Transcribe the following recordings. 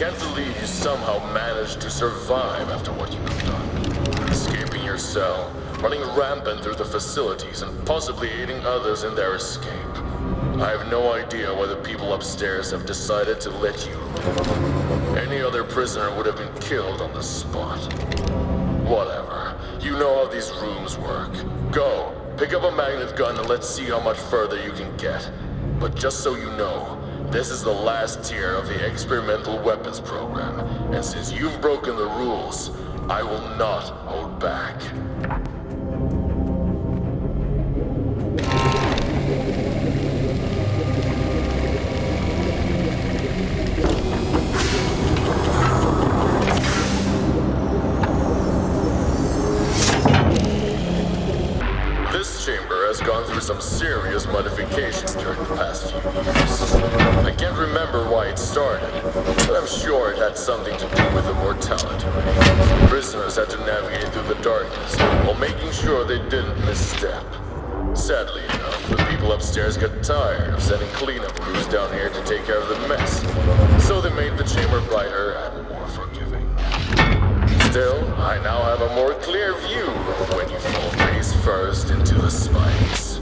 can't believe you somehow managed to survive after what you have done. Escaping your cell, running rampant through the facilities, and possibly aiding others in their escape. I have no idea why the people upstairs have decided to let you live. Any other prisoner would have been killed on the spot. Whatever. You know how these rooms work. Go, pick up a magnet gun and let's see how much further you can get. But just so you know, this is the last tier of the experimental weapons program. And since you've broken the rules, I will not hold back. This chamber has gone through some serious modifications during the past few years. I can't remember why it started, but I'm sure it had something to do with the mortality rate. Prisoners had to navigate through the darkness while making sure they didn't misstep. Sadly enough, the people upstairs got tired of sending cleanup crews down here to take care of the mess, so they made the chamber brighter and more forgiving. Still, I now have a more clear view of when you fall face first into the spikes.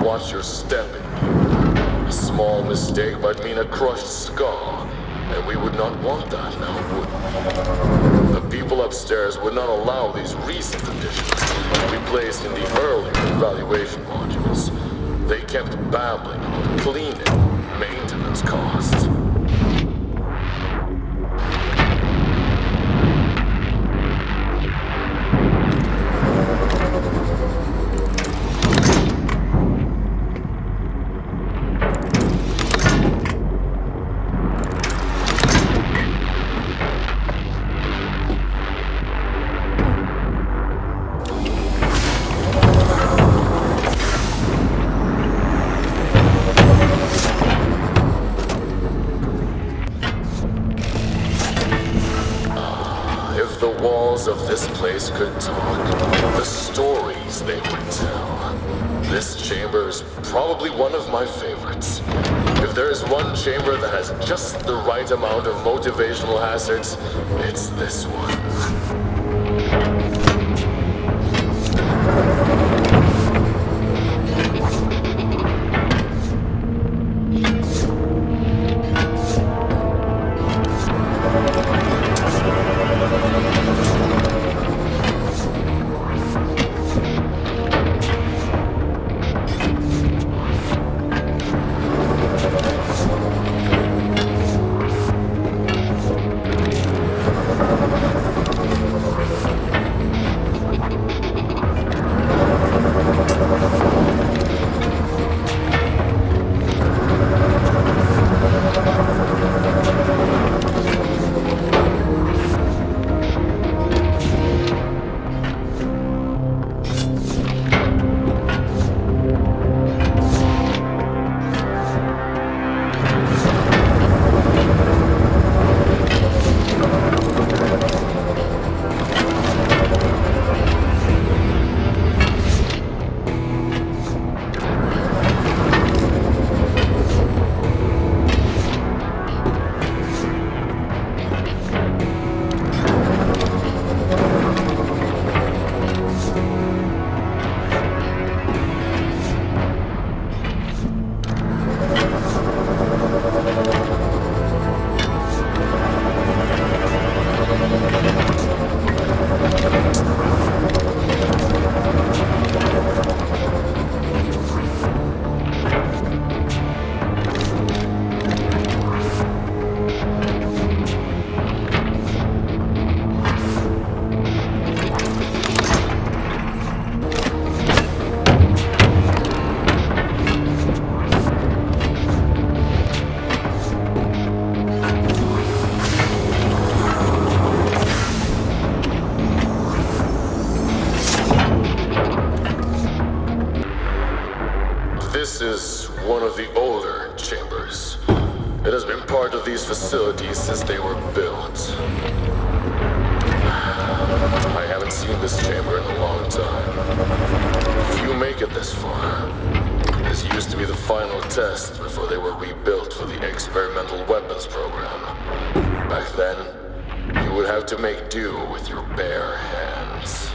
Watch your step in here. A small mistake might mean a crushed skull, and we would not want that now, would we? The people upstairs would not allow these recent additions to be placed in the earlier evaluation modules. They kept babbling about cleaning, maintenance costs. Of this place could talk, the stories they would tell. This chamber is probably one of my favorites. If there is one chamber that has just the right amount of motivational hazards, it's this one. facilities since they were built. I haven't seen this chamber in a long time. If you make it this far, this used to be the final test before they were rebuilt for the experimental weapons program. Back then, you would have to make do with your bare hands.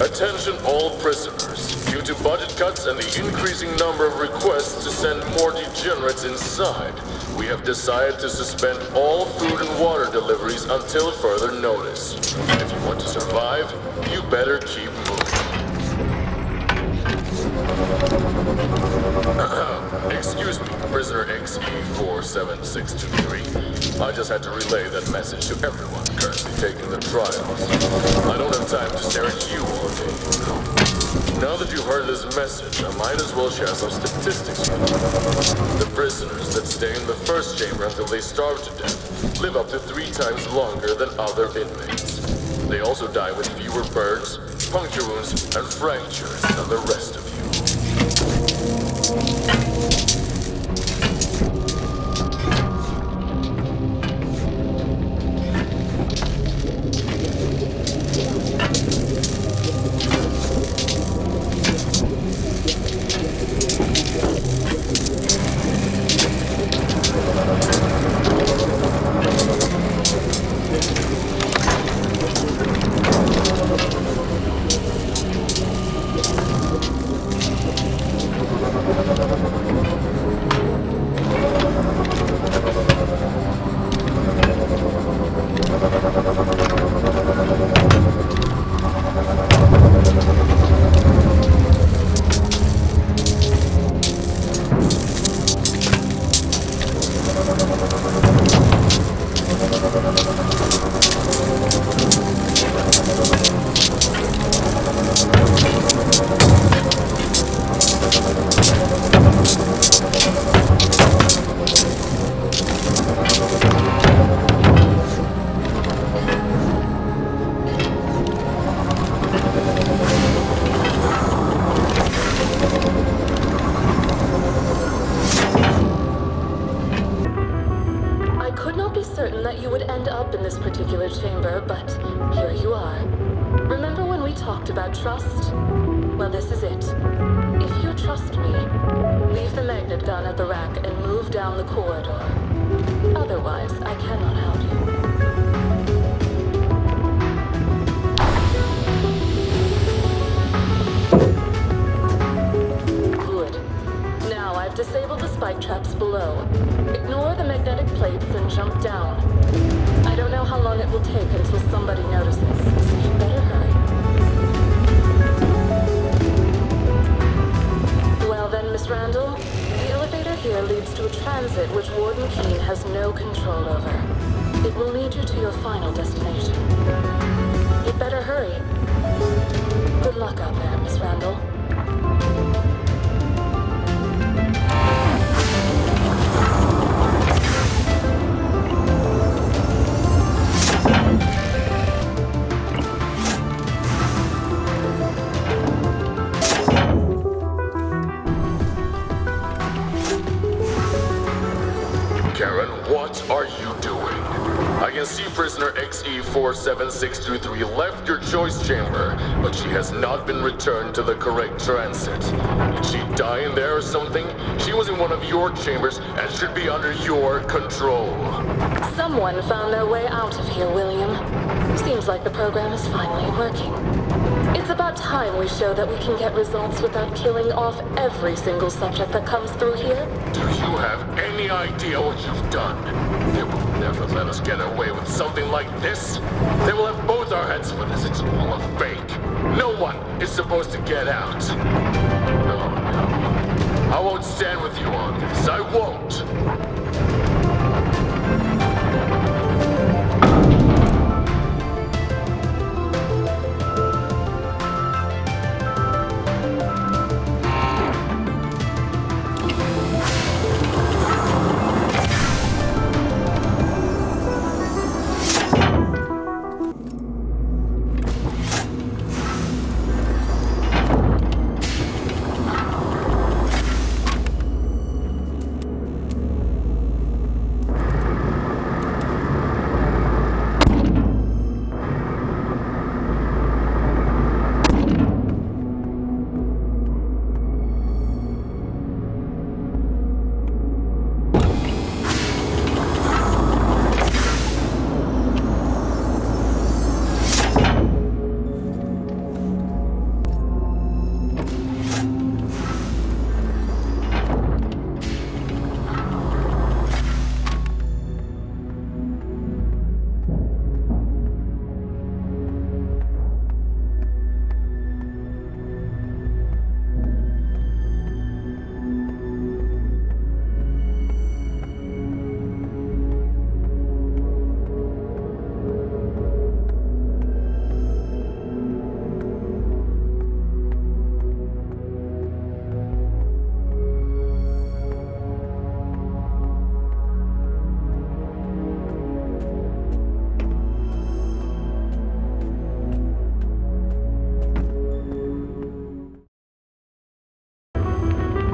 Attention all prisoners. Due to budget cuts and the increasing number of requests to send more degenerates inside, we have decided to suspend all food and water deliveries until further notice. If you want to survive, you better keep moving. Excuse me, prisoner XE47623. I just had to relay that message to everyone currently taking the trials. I don't have time to stare at you all day. Now that you've heard this message, I might as well share some statistics with you. The prisoners that stay in the first chamber until they starve to death live up to 3 times longer than other inmates. They also die with fewer burns, puncture wounds, and fractures than the rest of you. chamber, but here you are. Remember when we talked about trust? Well, this is it. If you trust me, leave the magnet gun at the rack and move down the corridor. Otherwise, I cannot help you. Good. Now I've disabled the spike traps below. Ignore the magnetic plates and jump down. I don't know how long it will take until somebody notices, so you better hurry. Well then, Miss Randall, the elevator here leads control over. It will lead you to your final destination. You'd better hurry. Good luck out there, Miss Randall. Karen, what are you doing? I can see prisoner XE47623 left your choice chamber, but she has not been returned to the correct transit. Did she die in there or something? She was in one of your chambers and should be under your control. Someone found their way out of here, William. Seems like the program is finally working. It's about time we show that we can get results without killing off every single subject that comes through here. Do you have any idea what you've done? They will never let us get away with something like this. They will have both our heads for this. It's all a fake. No one is supposed to get out. No, no. I won't stand with you on this. I won't.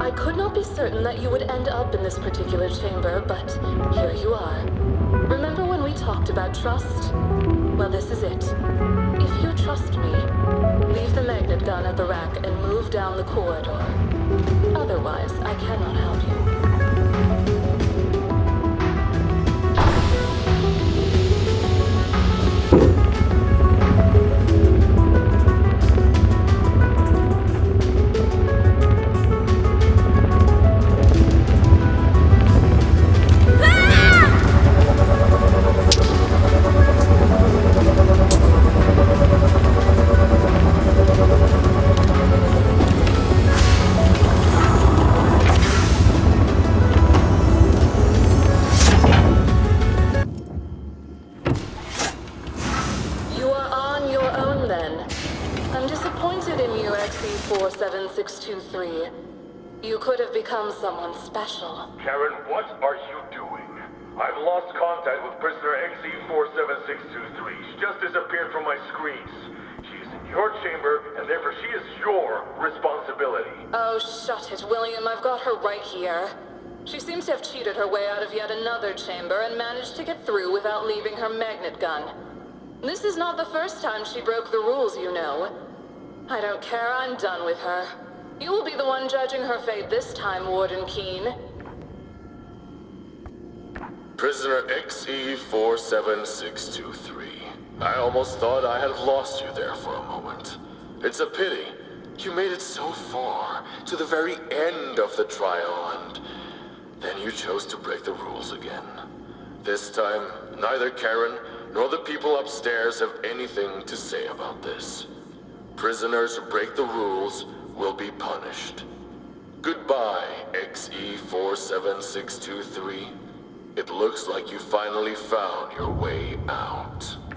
I could not be certain that you would end up in this particular chamber, but here you are. Remember when we talked about trust? Well, this is it. If you trust me, leave the magnet gun at the rack and move down the corridor. Otherwise, I cannot help you. XE47623. You could have become someone special. Karen, what are you doing? I've lost contact with prisoner XE47623. She just disappeared from my screens. She's in your chamber, and therefore she is your responsibility. Oh, shut it, William. I've got her right here. She seems to have cheated her way out of yet another chamber and managed to get through without leaving her magnet gun. This is not the first time she broke the rules, you know. I don't care, I'm done with her. You will be the one judging her fate this time, Warden Keene. Prisoner XE47623. I almost thought I had lost you there for a moment. It's a pity. You made it so far, to the very end of the trial, and then you chose to break the rules again. This time, neither Karen nor the people upstairs have anything to say about this. Prisoners who break the rules will be punished. Goodbye, XE47623. It looks like you finally found your way out.